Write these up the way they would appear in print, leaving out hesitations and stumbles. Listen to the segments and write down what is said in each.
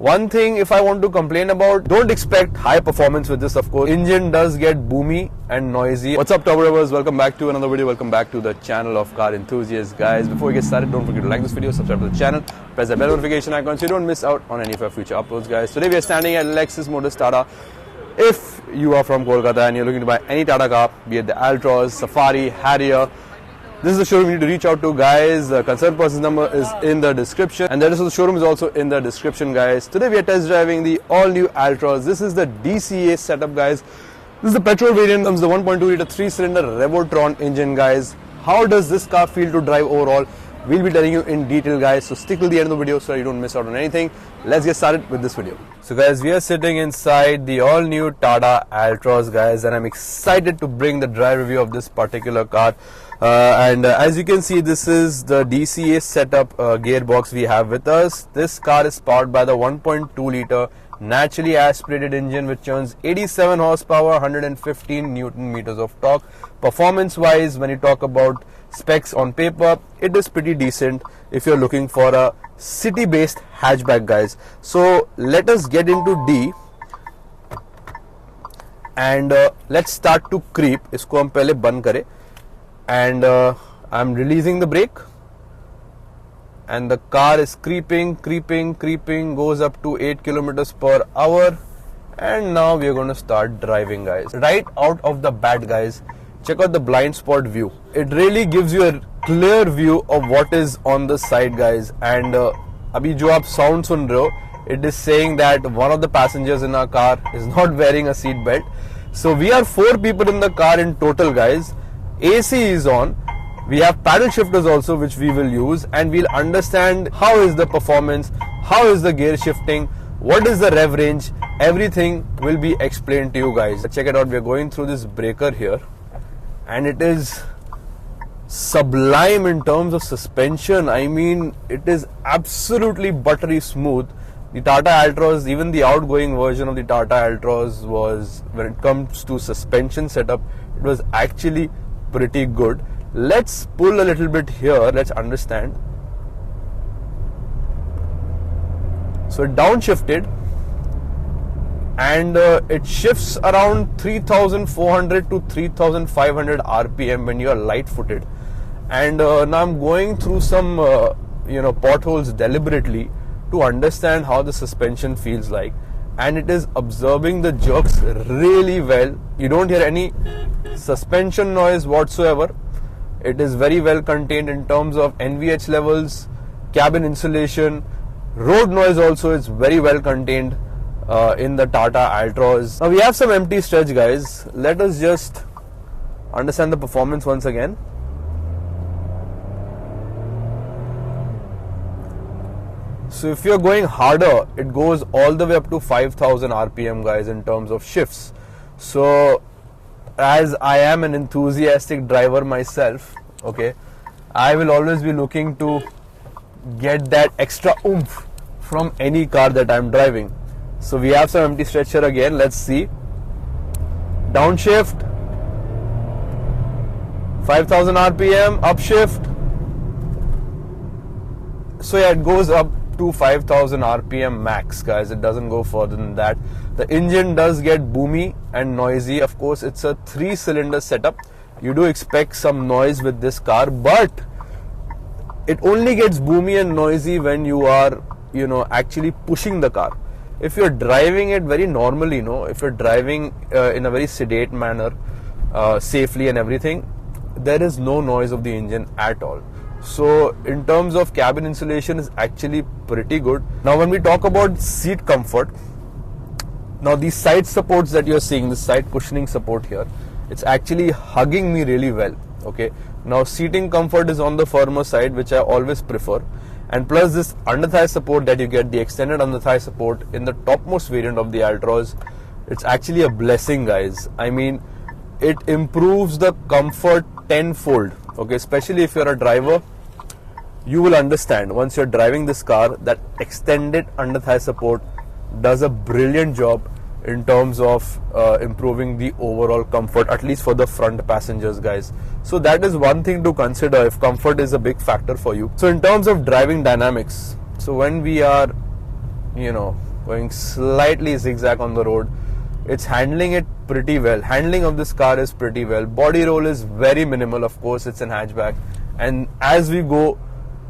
One thing if I want to complain about, don't expect high performance with this, of course. Engine does get boomy and noisy. What's up, Turbo Lovers? Welcome back to another video. Welcome back to the channel of Car Enthusiasts, guys. Before we get started, don't forget to like this video, subscribe to the channel, press the bell notification icon so you don't miss out on any of our future uploads, guys. Today we are standing at Lexus Motors Tata. If you are from Kolkata and you're looking to buy any Tata car, be it the Altroz, Safari, Harrier, this is the showroom you need to reach out to, guys. The concerned person's number is in the description, and the rest of the showroom is also in the description, guys. Today we are test driving the all-new Altroz. This is the DCA setup, guys. This is the petrol variant. Comes the 1.2 liter 3-cylinder Revotron engine, guys. How does this car feel to drive overall? We'll be telling you in detail, guys. So stick till the end of the video so you don't miss out on anything. Let's get started with this video. So, guys, we are sitting inside the all-new Tata Altroz, guys, and I'm excited to bring the drive review of this particular car. As you can see, this is the DCA setup gearbox we have with us. This car is powered by the 1.2 liter naturally aspirated engine which churns 87 horsepower, 115 newton meters of torque. Performance wise, when you talk about specs on paper, it is pretty decent if you're looking for a city based hatchback, guys. So let us get into D and let's start to creep. Isko hum pehle band kare, and I'm releasing the brake, and the car is creeping, goes up to 8 kilometers per hour, and now we are going to start driving, guys. Right out of the bat, guys, check out the blind spot view. It really gives you a clear view of what is on the side, guys. And abhi jo aap sound sun rahe ho, it is saying that one of the passengers in our car is not wearing a seat belt. So we are 4 people in the car in total, guys. AC is on. We have paddle shifters also, which we will use, and we'll understand how is the performance, how is the gear shifting, what is the rev range. Everything will be explained to you, guys. Check it out. We are going through this breaker here, and it is sublime in terms of suspension. I mean, it is absolutely buttery smooth. The Tata Altroz, even the outgoing version of the Tata Altroz, was, when it comes to suspension setup, it was actually pretty good. Let's pull a little bit here. Let's understand. So it downshifted, and it shifts around 3,400 to 3,500 RPM when you are light-footed. And now I'm going through some potholes deliberately to understand how the suspension feels like, and it is absorbing the jerks really well. You don't hear any suspension noise whatsoever. It is very well contained in terms of NVH levels, cabin insulation, road noise also is very well contained in the Tata Altroz. Now we have some empty stretch, guys. Let us just understand the performance once again. So if you're going harder, it goes all the way up to 5,000 RPM, guys, in terms of shifts. So as I am an enthusiastic driver myself, okay, I will always be looking to get that extra oomph from any car that I'm driving. So we have some empty stretch here again. Let's see. Downshift, 5,000 RPM, upshift. So yeah, it goes up to 5,000 RPM max, guys. It doesn't go further than that. The engine does get boomy and noisy. Of course, it's a 3-cylinder setup. You do expect some noise with this car, but it only gets boomy and noisy when you are, actually pushing the car. If you're driving it very normally, if you're driving in a very sedate manner, safely and everything, there is no noise of the engine at all. So in terms of cabin insulation is actually pretty good. Now when we talk about seat comfort, now these side supports that you're seeing, the side cushioning support here, it's actually hugging me really well. Okay, now seating comfort is on the firmer side, which I always prefer, and plus this under thigh support that you get, the extended under thigh support in the topmost variant of the Altroz, it's actually a blessing, guys. I mean, it improves the comfort tenfold. Okay, especially if you're a driver, you will understand once you're driving this car that extended under thigh support does a brilliant job in terms of improving the overall comfort, at least for the front passengers, guys. So that is one thing to consider if comfort is a big factor for you. So in terms of driving dynamics, so when we are going slightly zigzag on the road. It's handling it pretty well. Handling of this car is pretty well. Body roll is very minimal. Of course, it's an hatchback, and as we go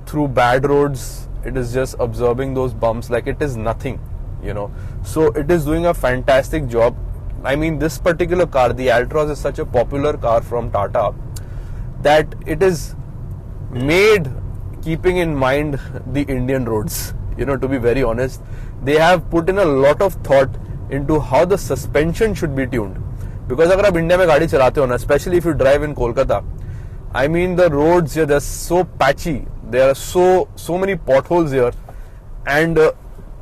through bad roads, it is just absorbing those bumps like it is nothing, you know. So it is doing a fantastic job. I mean, this particular car, the Altroz, is such a popular car from Tata that it is made keeping in mind the Indian roads. You know, to be very honest, they have put in a lot of thought into how the suspension should be tuned. Because अगर आप India में गाड़ी चलाते हो ना, especially if you drive in Kolkata, I mean the roads here, they're so patchy. There are so many potholes here, and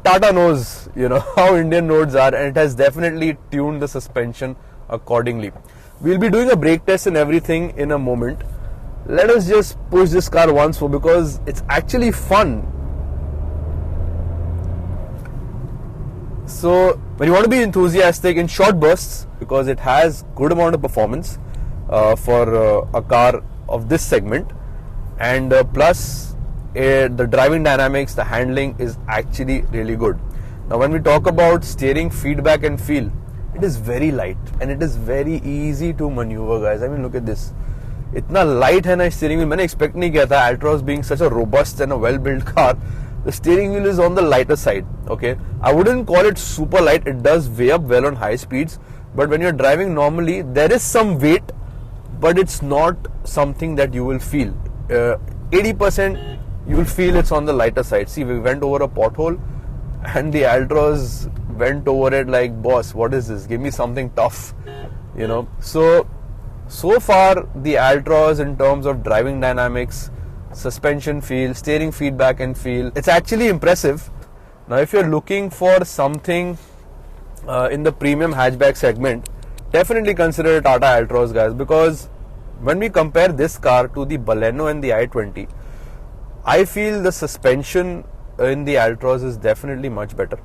Tata knows, you know, how Indian roads are, and it has definitely tuned the suspension accordingly. We'll be doing a brake test and everything in a moment. Let us just push this car once more because it's actually fun. So when you want to be enthusiastic in short bursts, because it has good amount of performance for a car of this segment, and plus the driving dynamics, the handling is actually really good. Now when we talk about steering feedback and feel, it is very light and it is very easy to maneuver, guys. I mean, look at this. इतना light है ना steering wheel. मैंने expect नहीं किया था. Altroz being such a robust and a well-built car, the steering wheel is on the lighter side. Okay, I wouldn't call it super light. It does weigh up well on high speeds, but when you're driving normally, there is some weight, but it's not something that you will feel. 80% you will feel it's on the lighter side. See, we went over a pothole and the Altroz went over it like, boss, what is this? Give me something tough, you know. So far the Altroz, in terms of driving dynamics, suspension feel, steering feedback and feel, it's actually impressive. Now if you're looking for something in the premium hatchback segment, definitely consider Tata Altroz, guys, because when we compare this car to the Baleno and the i20, I feel the suspension in the Altroz is definitely much better.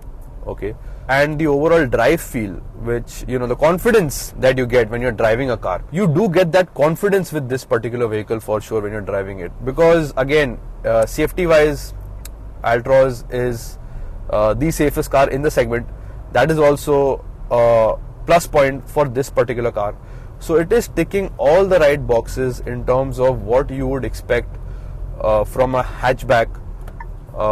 Okay, and the overall drive feel, which, you know, the confidence that you get when you're driving a car, you do get that confidence with this particular vehicle for sure when you're driving it, because again, safety wise, Altroz is the safest car in the segment. That is also a plus point for this particular car. So it is ticking all the right boxes in terms of what you would expect from a hatchback,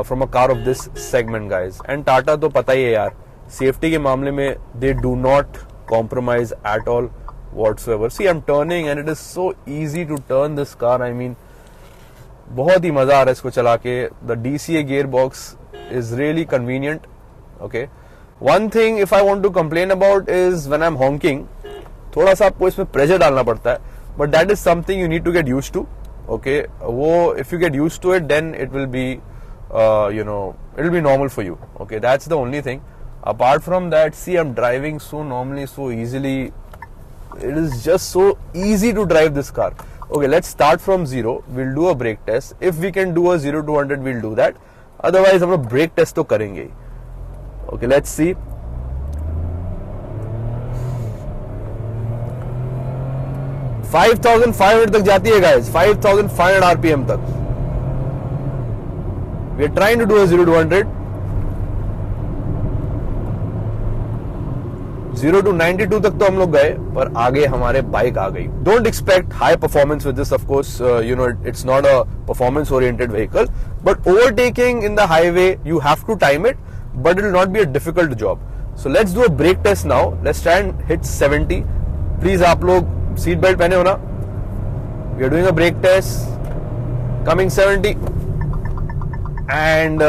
from a car of this segment, guys. And Tata to pata hi hai yaar, safety ke मामले में they do not compromise at all whatsoever. See, I'm turning and it is so easy to turn this car. I mean, बहुत ही मजा आ रहा है इसको चला के. The DCA gearbox is really convenient. Okay, one thing if I want to complain about is when I'm honking, थोड़ा सा आपको इसमें प्रेशर डालना पड़ता है, but that is something you need to get used to. Okay, वो if you get used to it, then it will be you know, it will be normal for you. Okay, that's the only thing. Apart from that, see, I'm driving so normally, so easily. It is just so easy to drive this car. Okay, let's start from zero. We'll do a brake test. If we can do a 0 to 100, we'll do that. Otherwise, हम लोग brake test तो करेंगे. Okay, let's see. 5,500 तक जाती है, guys. 5,500 RPM तक. We are trying to do a 0 to 100. 0 to 92 तक तो हम लोग गए, पर आगे हमारे बाइक आ गई. Don't expect high performance with this, of course. You know, it's not a performance-oriented vehicle. But overtaking in the highway, you have to time it, but it will not be a difficult job. So let's do a brake test now. Let's try and hit 70. Please, आप लोग seat belt पहने हो ना? We are doing a brake test. Coming 70. And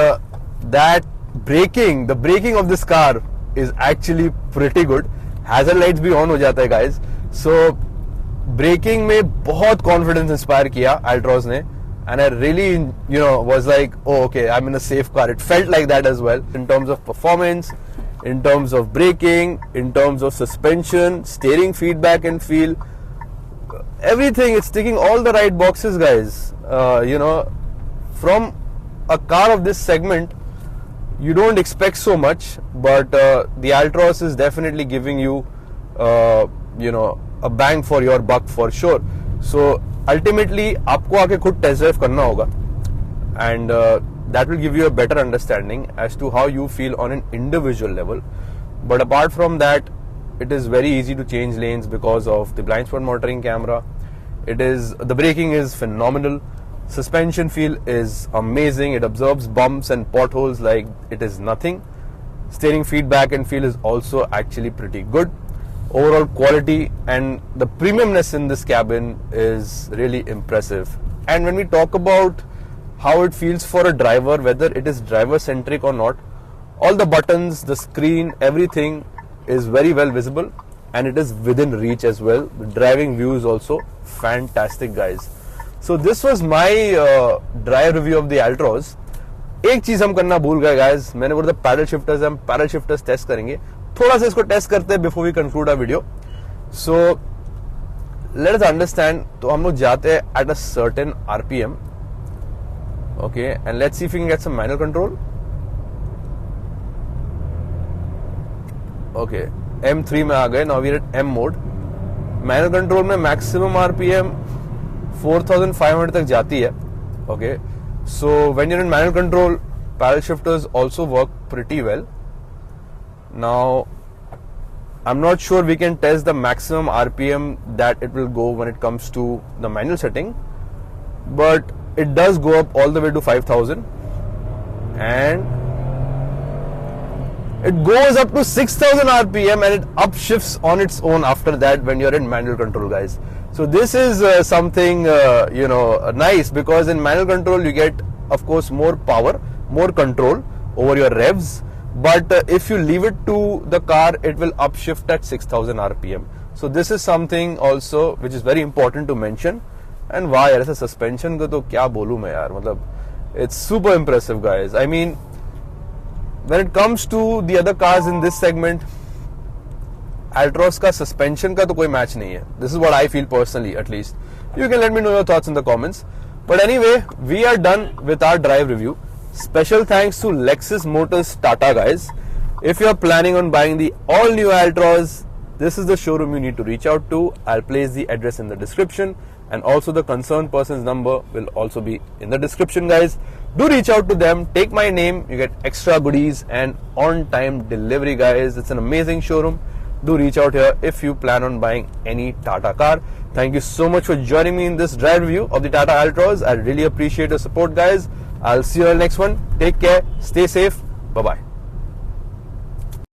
that braking, the braking of this car is actually pretty good. Hazard lights भी on हो जाता है, guys. So braking में बहुत confidence inspire किया Altroz ने, and I really, you know, was like, oh, okay, I'm in a safe car. It felt like that as well in terms of performance, in terms of braking, in terms of suspension, steering feedback and feel. Everything, it's ticking all the right boxes, guys. You know, from a car of this segment, you don't expect so much, but the Altroz is definitely giving you, you know, a bang for your buck for sure. So ultimately, आपको आके खुद test drive करना होगा, and that will give you a better understanding as to how you feel on an individual level. But apart from that, it is very easy to change lanes because of the blind spot monitoring camera. The braking is phenomenal. Suspension feel is amazing. It absorbs bumps and potholes like it is nothing. Steering feedback and feel is also actually pretty good. Overall quality and the premiumness in this cabin is really impressive. And when we talk about how it feels for a driver, whether it is driver centric or not, all the buttons, the screen, everything is very well visible and it is within reach as well. The driving view is also fantastic, guys. So this was my drive review of the Altroz. एक चीज हम करना भूल गए guys, मैंने बोला था paddle shifters, हम पैडल शिफ्टर्स टेस्ट करेंगे, थोड़ा सा इसको टेस्ट करते हैं before we conclude our video. So let us understand. तो हम लोग जाते हैं at a certain RPM, okay, and let's see if we can get some manual control. Okay, M3 में आ गए. Now we are at M mode. Manual control में maximum RPM 4500 तक जाती है. Okay, so when you're in manual control, paddle shifters also work pretty well. Now I'm not sure we can test the maximum RPM that it will go when it comes to the manual setting, but it does go up all the way to 5000 and it goes up to 6000 RPM and it upshifts on its own after that when you're in manual control, guys. So this is something nice, because in manual control you get, of course, more power, more control over your revs, but if you leave it to the car, it will upshift at 6000 RPM. So this is something also which is very important to mention. And why यार ऐसा suspension का तो क्या बोलूँ मैं यार, मतलब it's super impressive, guys. I mean, when it comes to the other cars in this segment, Altroz का सस्पेंशन का तो कोई मैच नहीं है. This is what I feel personally, at least. You can let me know your thoughts in the comments. But anyway, we are done with our drive review. Special thanks to Lexus Motors Tata, guys. If you are planning on buying the all new Altroz, this is the showroom you need to reach out to. I'll place the address in the description, and also the concerned person's number will also be in the description, guys. Do reach out to them, take my name, you get extra goodies and on time delivery, guys. It's an amazing showroom. Do reach out here if you plan on buying any Tata car. Thank you so much for joining me in this drive review of the Tata Altroz. I really appreciate your support, guys. I'll see you on the next one. Take care, stay safe, bye bye.